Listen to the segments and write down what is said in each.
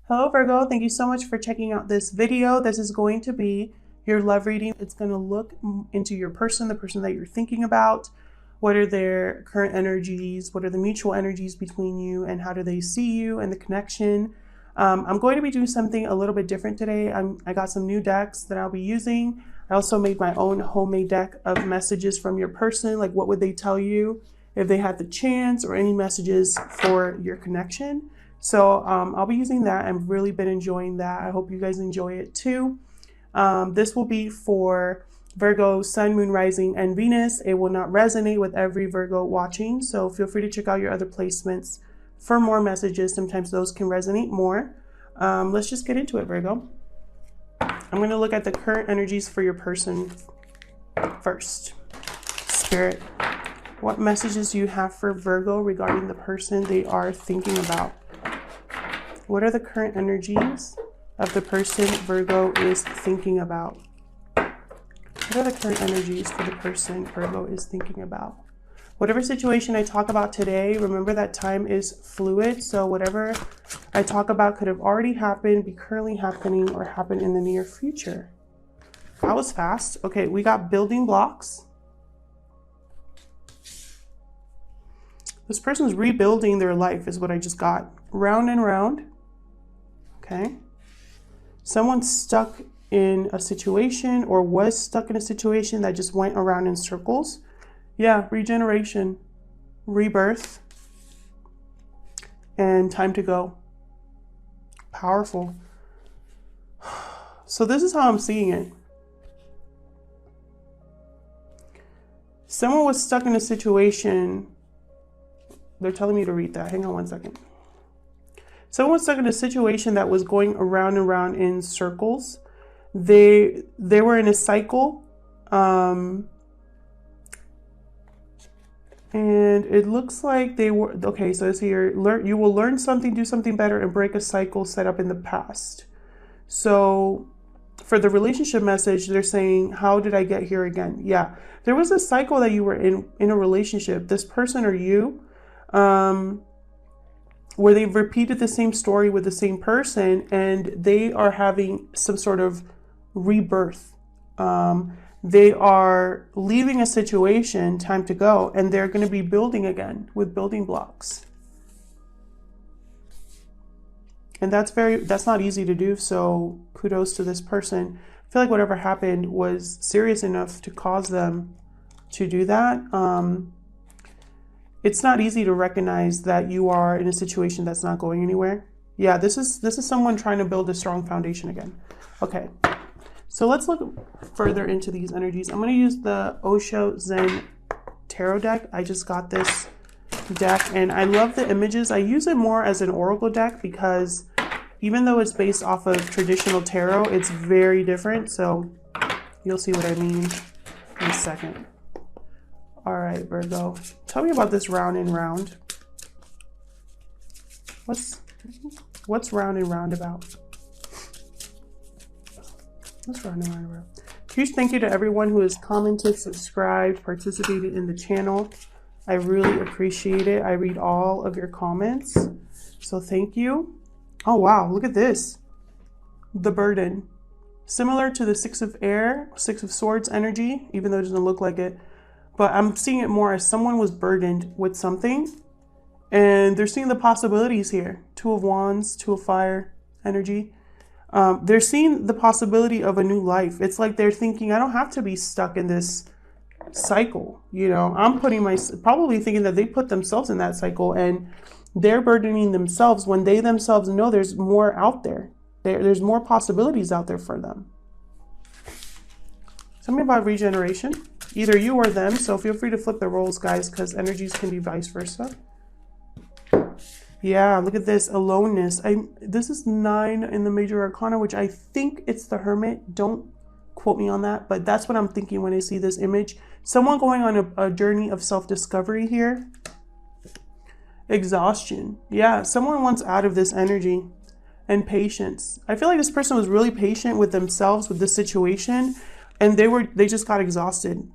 Hello Virgo, thank you so much for checking out this video. This is going to be your love reading. It's going to look into your person, the person that you're thinking about. What are their current energies? What are the mutual energies between you, and how do they see you and the connection? I'm going to be doing something a little bit different today. I got some new decks that I'll be using. I also made my own homemade deck of messages from your person, like what would they tell you if they had the chance, or any messages for your connection. So I'll be using that. I've really been enjoying that. I hope you guys enjoy it too. This will be for Virgo, Sun, Moon, Rising, and Venus. It will not resonate with every Virgo watching, so feel free to check out your other placements for more messages. Sometimes those can resonate more. Let's just get into it, Virgo. I'm going to look at the current energies for your person first. Spirit, what messages do you have for Virgo regarding the person they are thinking about? What are the current energies of the person Virgo is thinking about? What are the current energies for the person Virgo is thinking about? Whatever situation I talk about today, remember that time is fluid. So whatever I talk about could have already happened, be currently happening, or happen in the near future. That was fast. Okay, we got building blocks. This person's rebuilding their life is what I just got. Round and round. Okay. Someone's stuck in a situation, or was stuck in a situation that just went around in circles. Yeah, regeneration, rebirth, and time to go. Powerful. So this is how I'm seeing it. Someone was stuck in a situation. They're telling me to read that. Hang on one second. Someone was stuck in a situation that was going around and around in circles. They were in a cycle. And it looks like they were, okay, so it's here, you will learn something, do something better, and break a cycle set up in the past. So for the relationship message, they're saying, how did I get here again? Yeah, there was a cycle that you were in a relationship, this person or you, where they've repeated the same story with the same person, and they are having some sort of rebirth. They are leaving a situation, time to go, and they're going to be building again with building blocks. And that's not easy to do, so kudos to this person. I feel like whatever happened was serious enough to cause them to do that. It's not easy to recognize that you are in a situation that's not going anywhere. Yeah, this is someone trying to build a strong foundation again. Okay. So let's look further into these energies. I'm going to use the Osho Zen Tarot deck. I just got this deck and I love the images. I use it more as an oracle deck because even though it's based off of traditional tarot, it's very different. So you'll see what I mean in a second. All right, Virgo, tell me about this round and round. What's round and round about? What's round and round about? Huge thank you to everyone who has commented, subscribed, participated in the channel. I really appreciate it. I read all of your comments, so thank you. Oh wow, look at this. The burden. Similar to the Six of Swords energy, even though it doesn't look like it. But I'm seeing it more as someone was burdened with something, and they're seeing the possibilities here. Two of Wands, Two of Fire energy. They're seeing the possibility of a new life. It's like they're thinking, I don't have to be stuck in this cycle. You know, I'm probably thinking that they put themselves in that cycle, and they're burdening themselves when they themselves know there's more out there. There's more possibilities out there for them. Tell me about regeneration. Either you or them, so feel free to flip the roles, guys, because energies can be vice versa. Yeah, look at this, aloneness. This is 9 in the major arcana, which I think it's the Hermit. Don't quote me on that, but that's what I'm thinking when I see this image. Someone going on a journey of self-discovery here. Exhaustion. Yeah, someone wants out of this energy. And patience. I feel like this person was really patient with themselves, with the situation, and they just got exhausted.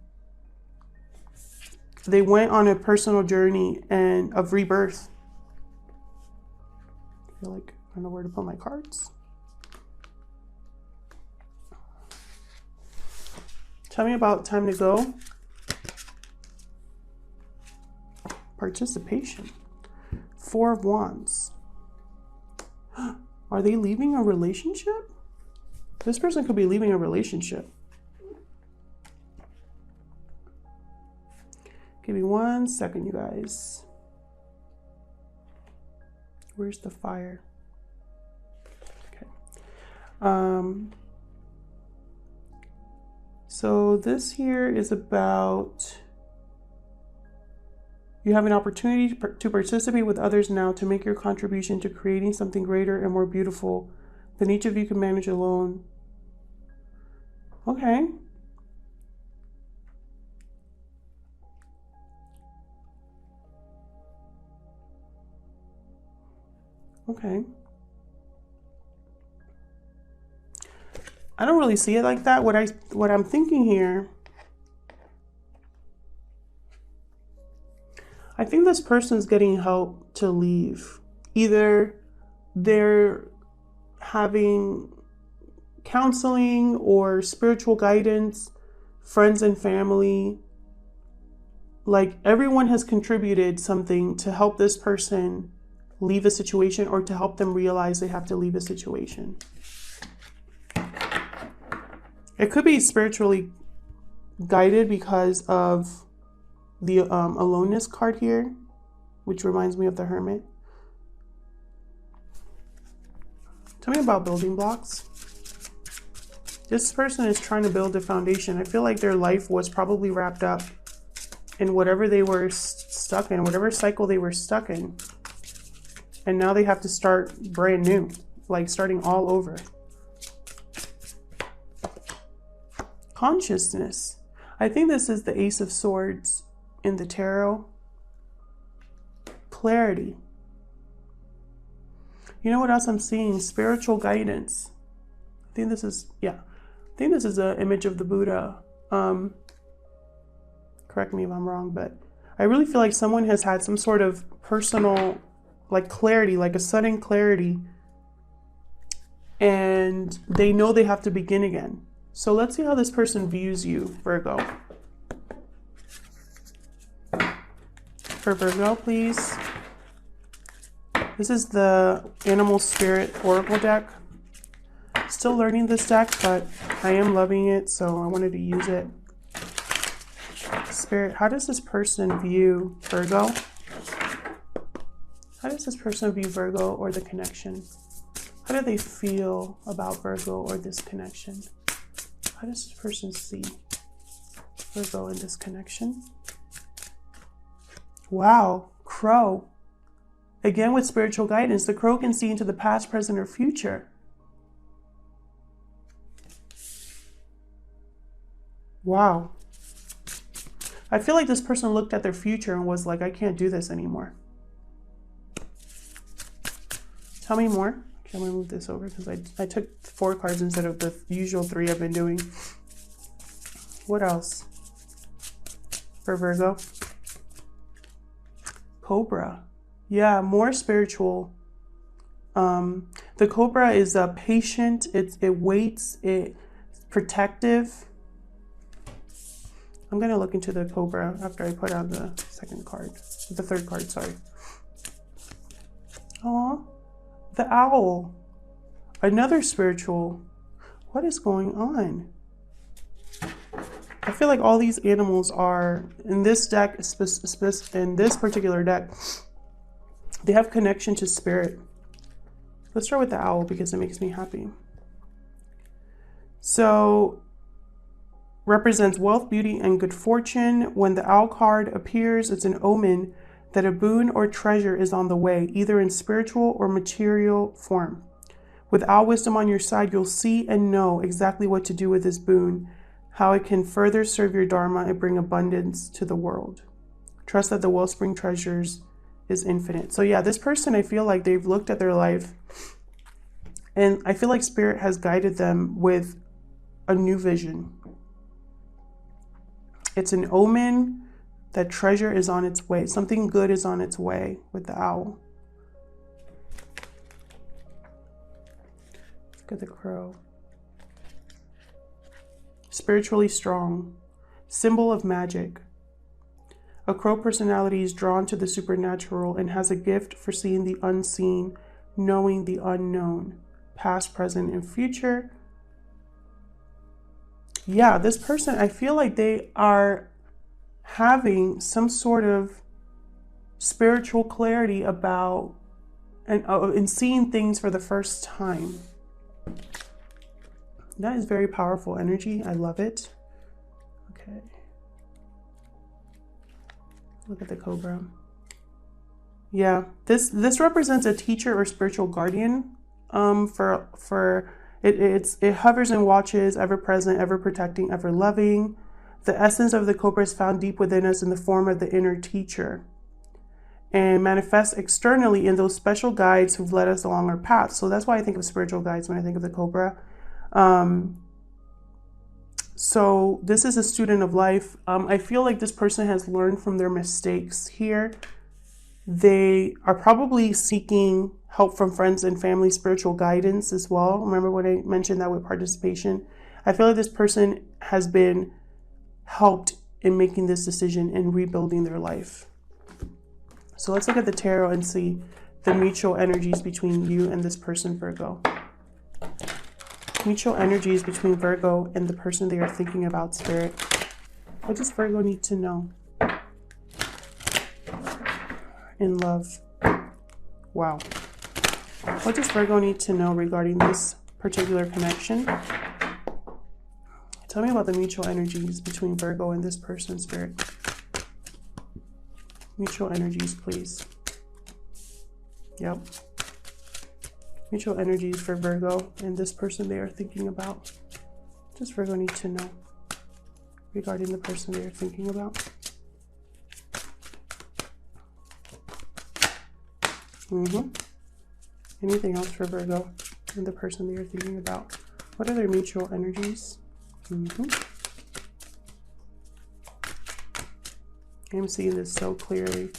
They went on a personal journey of rebirth. I feel like I don't know where to put my cards. Tell me about time to go. Participation. Four of Wands. Are they leaving a relationship? This person could be leaving a relationship. Give me 1 second, you guys. Where's the fire? Okay. So this here is about you have an opportunity to participate with others now to make your contribution to creating something greater and more beautiful than each of you can manage alone. Okay. Okay. I don't really see it like that. What I'm thinking here, I think this person's getting help to leave. Either they're having counseling or spiritual guidance, friends and family. Like everyone has contributed something to help this person leave a situation or to help them realize they have to leave a situation. It could be spiritually guided because of the aloneness card here, which reminds me of the Hermit. Tell me about building blocks. This person is trying to build a foundation. I feel like their life was probably wrapped up in whatever they were stuck in, whatever cycle they were stuck in. And now they have to start brand new, like starting all over. Consciousness. I think this is the Ace of Swords in the tarot. Clarity. You know what else I'm seeing? Spiritual guidance. I think this is, yeah. I think this is an image of the Buddha. Correct me if I'm wrong, but I really feel like someone has had some sort of personal, like clarity, like a sudden clarity. And they know they have to begin again. So let's see how this person views you, Virgo. For Virgo, please. This is the Animal Spirit Oracle deck. Still learning this deck, but I am loving it, so I wanted to use it. Spirit, how does this person view Virgo? How does this person view Virgo or the connection? How do they feel about Virgo or this connection? How does this person see Virgo in this connection? Wow, Crow. Again with spiritual guidance, the Crow can see into the past, present, or future. Wow. I feel like this person looked at their future and was like, I can't do this anymore. Tell me more. Okay, I'm gonna move this over because I took 4 cards instead of the usual 3 I've been doing. What else for Virgo? Cobra. Yeah, more spiritual. The Cobra is patient. It waits. It's protective. I'm gonna look into the Cobra after I put out the third card, sorry. Aw, the Owl. Another spiritual. What is going on? I feel like all these animals are, in this deck, in this particular deck, they have connection to spirit. Let's start with the Owl because it makes me happy. So, represents wealth, beauty, and good fortune. When the Owl card appears, it's an omen that a boon or treasure is on the way, either in spiritual or material form. With Owl wisdom on your side, you'll see and know exactly what to do with this boon, how it can further serve your dharma and bring abundance to the world. Trust that the wellspring treasures is infinite. So yeah, this person, I feel like they've looked at their life and I feel like spirit has guided them with a new vision. It's an omen that treasure is on its way. Something good is on its way with the Owl. Look at the crow. Spiritually strong. Symbol of magic. A crow personality is drawn to the supernatural and has a gift for seeing the unseen, knowing the unknown, past, present, and future. Yeah, this person, I feel like they are having some sort of spiritual clarity about and seeing things for the first time. That is very powerful energy. I love it. Okay. Look at the cobra. Yeah, this represents a teacher or spiritual guardian. It hovers and watches, ever present, ever protecting, ever loving. The essence of the cobra is found deep within us in the form of the inner teacher, and manifests externally in those special guides who've led us along our path. So that's why I think of spiritual guides when I think of the cobra. So this is a student of life. I feel like this person has learned from their mistakes here. They are probably seeking help from friends and family, spiritual guidance as well. Remember when I mentioned that with participation? I feel like this person has been helped in making this decision and rebuilding their life. So let's look at the tarot and see the mutual energies between you and this person, Virgo. Mutual energies between Virgo and the person they are thinking about, Spirit. What does Virgo need to know? In love. Wow. What does Virgo need to know regarding this particular connection? Tell me about the mutual energies between Virgo and this person, Spirit. Mutual energies, please. Yep. Mutual energies for Virgo and this person they are thinking about. What does Virgo need to know regarding the person they are thinking about? Anything else for Virgo and the person they are thinking about? What are their mutual energies? I'm seeing this so clearly.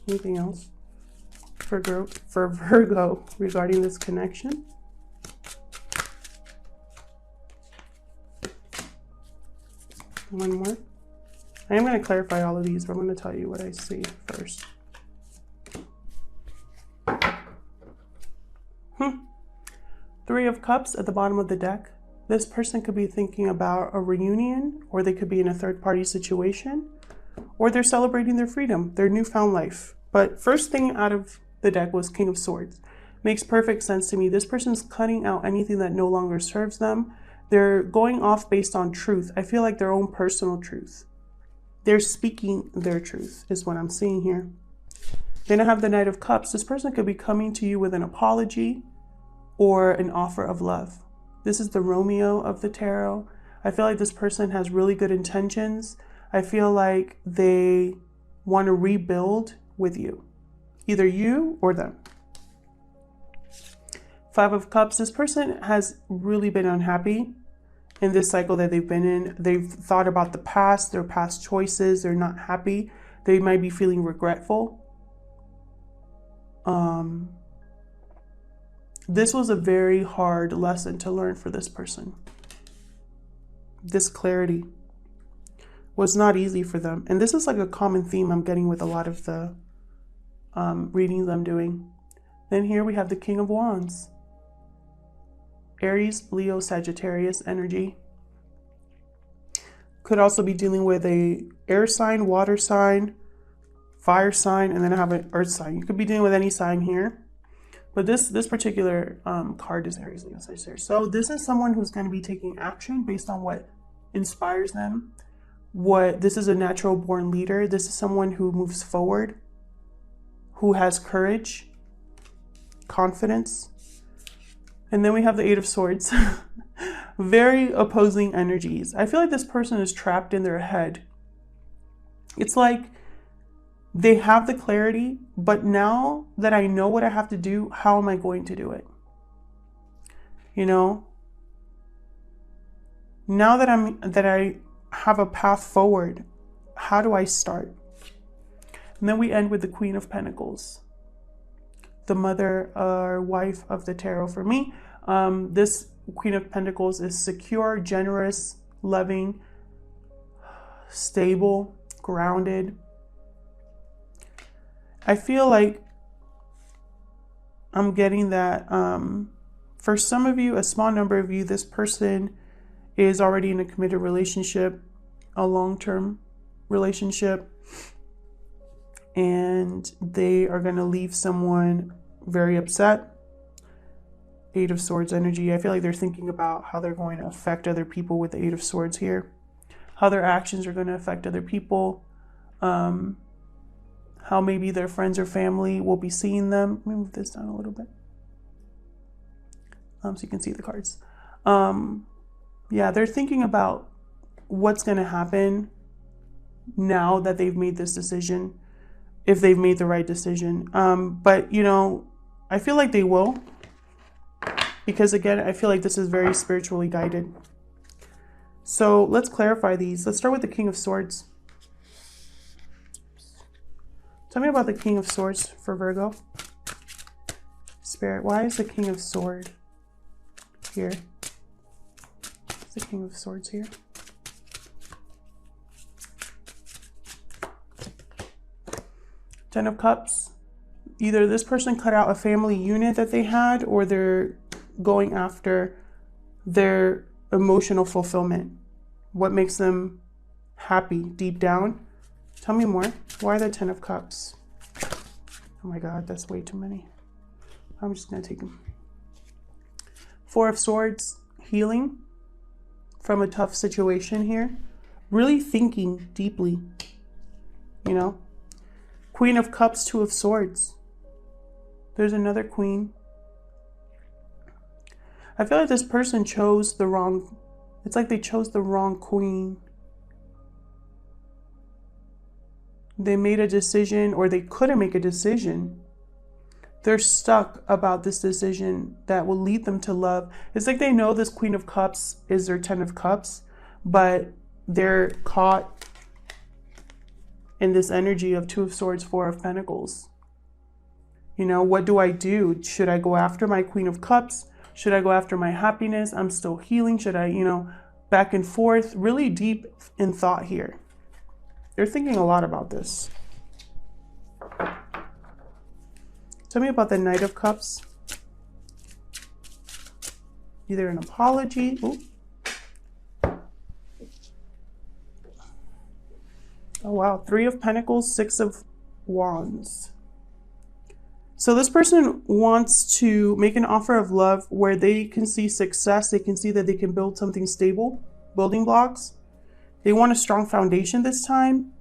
Anything else for Virgo regarding this connection? One more. I am going to clarify all of these, but I'm going to tell you what I see first. Three of Cups at the bottom of the deck. This person could be thinking about a reunion, or they could be in a third-party situation, or they're celebrating their freedom, their newfound life. But first thing out of the deck was King of Swords. Makes perfect sense to me. This person's cutting out anything that no longer serves them. They're going off based on truth. I feel like their own personal truth. They're speaking their truth is what I'm seeing here. Then I have the Knight of Cups. This person could be coming to you with an apology or an offer of love. This is the Romeo of the tarot. I feel like this person has really good intentions. I feel like they want to rebuild with you, either you or them. Five of Cups. This person has really been unhappy in this cycle that they've been in. They've thought about the past, their past choices. They're not happy. They might be feeling regretful. This was a very hard lesson to learn for this person. This clarity was not easy for them. And this is like a common theme I'm getting with a lot of the readings I'm doing. Then here we have the King of Wands. Aries, Leo, Sagittarius energy. Could also be dealing with a air sign, water sign, fire sign, and then I have an earth sign. You could be dealing with any sign here. But this particular card is Aries, Leo, Sagittarius. So this is someone who's going to be taking action based on what inspires them. This is a natural born leader. This is someone who moves forward, who has courage, confidence. And then we have the Eight of Swords. Very opposing energies. I feel like this person is trapped in their head. It's like they have the clarity, but now that I know what I have to do, how am I going to do it? You know? Now that I have a path forward, how do I start? And then we end with the Queen of Pentacles. the mother or wife of the tarot for me. This Queen of Pentacles is secure, generous, loving, stable, grounded. I feel like I'm getting that for some of you, a small number of you, this person is already in a committed relationship, a long-term relationship, and they are going to leave someone very upset. Eight of Swords energy. I feel like they're thinking about how they're going to affect other people with the Eight of Swords here, how their actions are going to affect other people, how maybe their friends or family will be seeing them. Let me move this down a little bit so you can see the cards. Yeah, they're thinking about what's going to happen now that they've made this decision, if they've made the right decision. But, you know, I feel like they will, because again, I feel like this is very spiritually guided. So let's clarify these. Let's start with the King of Swords. Tell me about the King of Swords for Virgo. Spirit, why is the King of Swords here? What's the King of Swords here? Ten of Cups. Either this person cut out a family unit that they had, or they're going after their emotional fulfillment. What makes them happy deep down? Tell me more. Why the Ten of Cups? Oh my God, that's way too many. I'm just going to take them. Four of Swords, healing from a tough situation here. Really thinking deeply, you know. Queen of Cups, Two of Swords. There's another Queen. I feel like this person chose the wrong, it's like they chose the wrong Queen. They made a decision, or they couldn't make a decision. They're stuck about this decision that will lead them to love. It's like they know this Queen of Cups is their Ten of Cups, but they're caught in this energy of Two of Swords, Four of Pentacles. You know, what do I do? Should I go after my Queen of Cups? Should I go after my happiness? I'm still healing. Should I, you know, back and forth, really deep in thought here. They're thinking a lot about this. Tell me about the Knight of Cups. Either an apology. Ooh. Oh, wow. Three of Pentacles, Six of Wands. So this person wants to make an offer of love where they can see success. They can see that they can build something stable, building blocks. They want a strong foundation this time.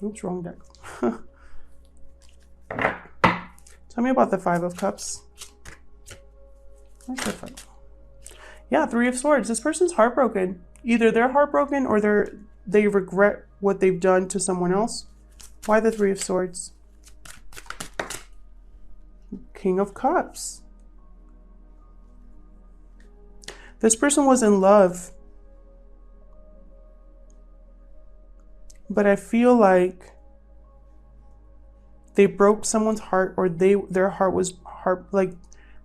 Oops, wrong deck. Tell me about the Five of Cups. Where's the five? Yeah, Three of Swords. This person's heartbroken. Either they're heartbroken or they regret what they've done to someone else. Why the Three of Swords? King of Cups. This person was in love, but I feel like they broke someone's heart, or their heart was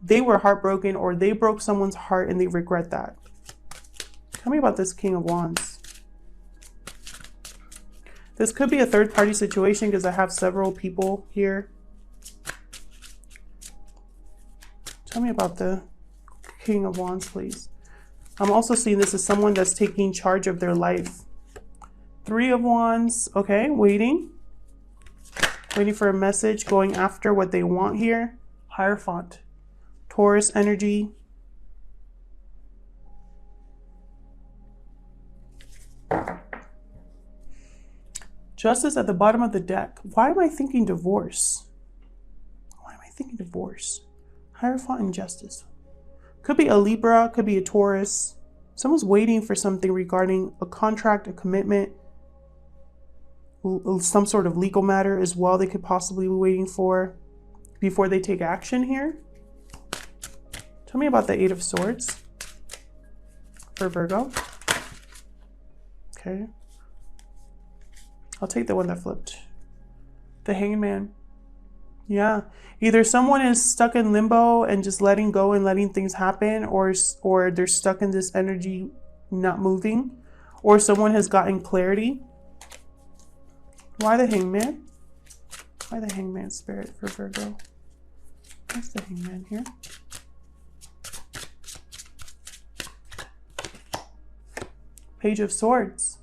they were heartbroken, or they broke someone's heart and they regret that. Tell me about this King of Wands. This could be a third-party situation because I have several people here. Tell me about the King of Wands, please. I'm also seeing this as someone that's taking charge of their life. Three of Wands. Okay, waiting. Waiting for a message, going after what they want here. Hierophant. Taurus energy. Justice at the bottom of the deck. Why am I thinking divorce? Why am I thinking divorce? Hierophant and Justice. Could be a Libra, could be a Taurus. Someone's waiting for something regarding a contract, a commitment, some sort of legal matter as well they could possibly be waiting for before they take action here. Tell me about the Eight of Swords for Virgo. Okay. I'll take the one that flipped. The Hanged Man. Yeah. Either someone is stuck in limbo and just letting go and letting things happen, or they're stuck in this energy not moving, or someone has gotten clarity. Why the Hangman? Why the Hangman spirit for Virgo? What's the Hangman here? Page of Swords.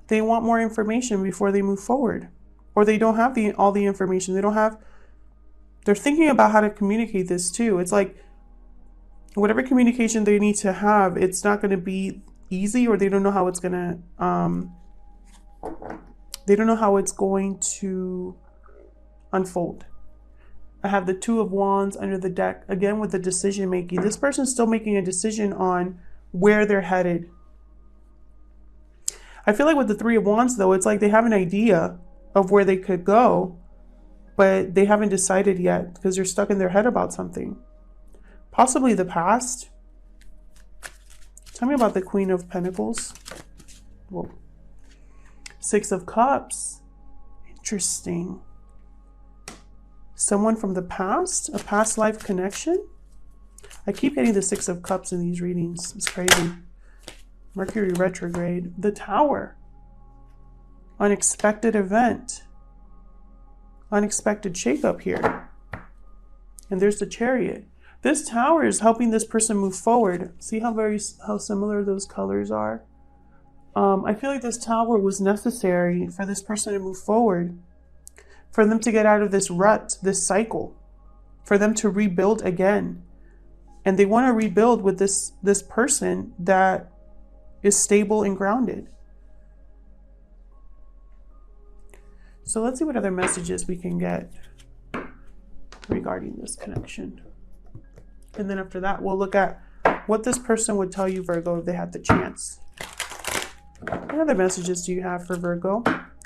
They want more information before they move forward. Or they don't have all the information. They're thinking about how to communicate this too. It's like whatever communication they need to have, it's not going to be easy, or they don't know how it's going to, unfold. I have the Two of Wands under the deck, again with the decision making. This person's still making a decision on where they're headed. I feel like with the Three of Wands though, it's like they have an idea of where they could go, but they haven't decided yet because they're stuck in their head about something. Possibly the past. Tell me about the Queen of Pentacles. Whoa. Six of Cups. Interesting. Someone from the past? A past life connection? I keep getting the Six of Cups in these readings. It's crazy. Mercury retrograde. The Tower. Unexpected event. Unexpected shakeup here. And there's the Chariot. This Tower is helping this person move forward. See how similar those colors are? I feel like this Tower was necessary for this person to move forward, for them to get out of this rut, this cycle, for them to rebuild again. And they want to rebuild with this person that is stable and grounded. So let's see what other messages we can get regarding this connection. And then after that, we'll look at what this person would tell you, Virgo, if they had the chance. What other messages do you have for Virgo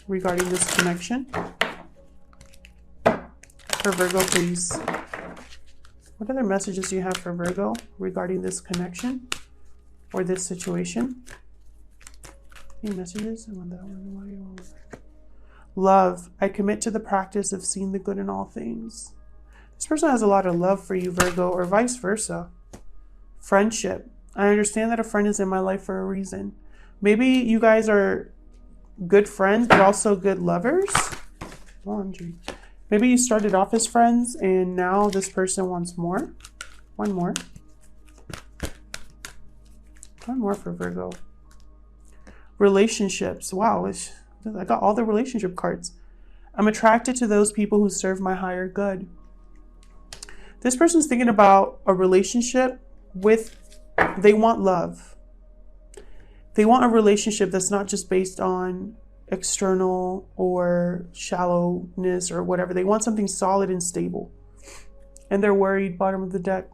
regarding this connection? For Virgo, please. What other messages do you have for Virgo regarding this connection or this situation? Any messages? I want that one. Love. I commit to the practice of seeing the good in all things. This person has a lot of love for you, Virgo, or vice versa. Friendship. I understand that a friend is in my life for a reason. Maybe you guys are good friends, but also good lovers. Laundry. Maybe you started off as friends and now this person wants more. One more. One more for Virgo. Relationships. Wow, I got all the relationship cards. I'm attracted to those people who serve my higher good. This person's thinking about a relationship they want love. They want a relationship that's not just based on external or shallowness or whatever. They want something solid and stable. And they're worried, bottom of the deck.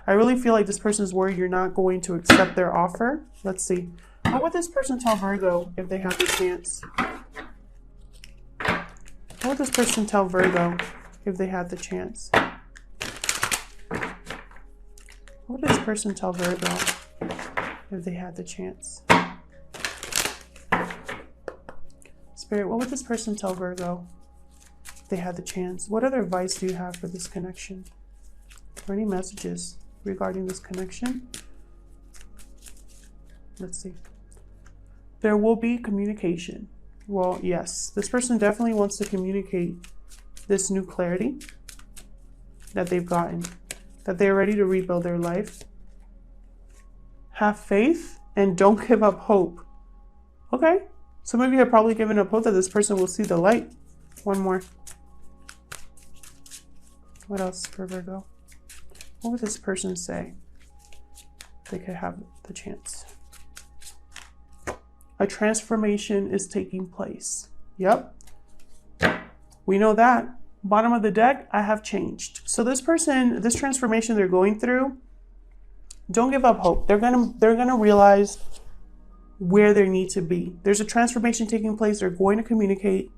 I really feel like this person's worried you're not going to accept their offer. Let's see. What would this person tell Virgo if they had the chance? What would this person tell Virgo if they had the chance? What would this person tell Virgo if they had the chance? Spirit, what would this person tell Virgo if they had the chance? What other advice do you have for this connection? Or any messages regarding this connection? Let's see. There will be communication. Well, yes, this person definitely wants to communicate this new clarity that they've gotten, that they're ready to rebuild their life. Have faith and don't give up hope. Okay. Some of you have probably given up hope that this person will see the light. One more. What else for Virgo? What would this person say if they could have the chance? A transformation is taking place. Yep. We know that. Bottom of the deck, I have changed. So this person, this transformation they're going through, don't give up hope. They're gonna realize where they need to be. There's a transformation taking place. They're going to communicate.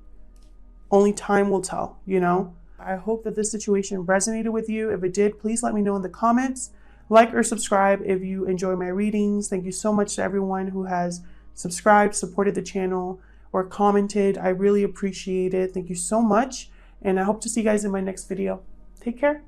Only time will tell, you know? I hope that this situation resonated with you. If it did, please let me know in the comments. Like or subscribe if you enjoy my readings. Thank you so much to everyone who has subscribed, supported the channel, or commented. I really appreciate it. Thank you so much. And I hope to see you guys in my next video. Take care.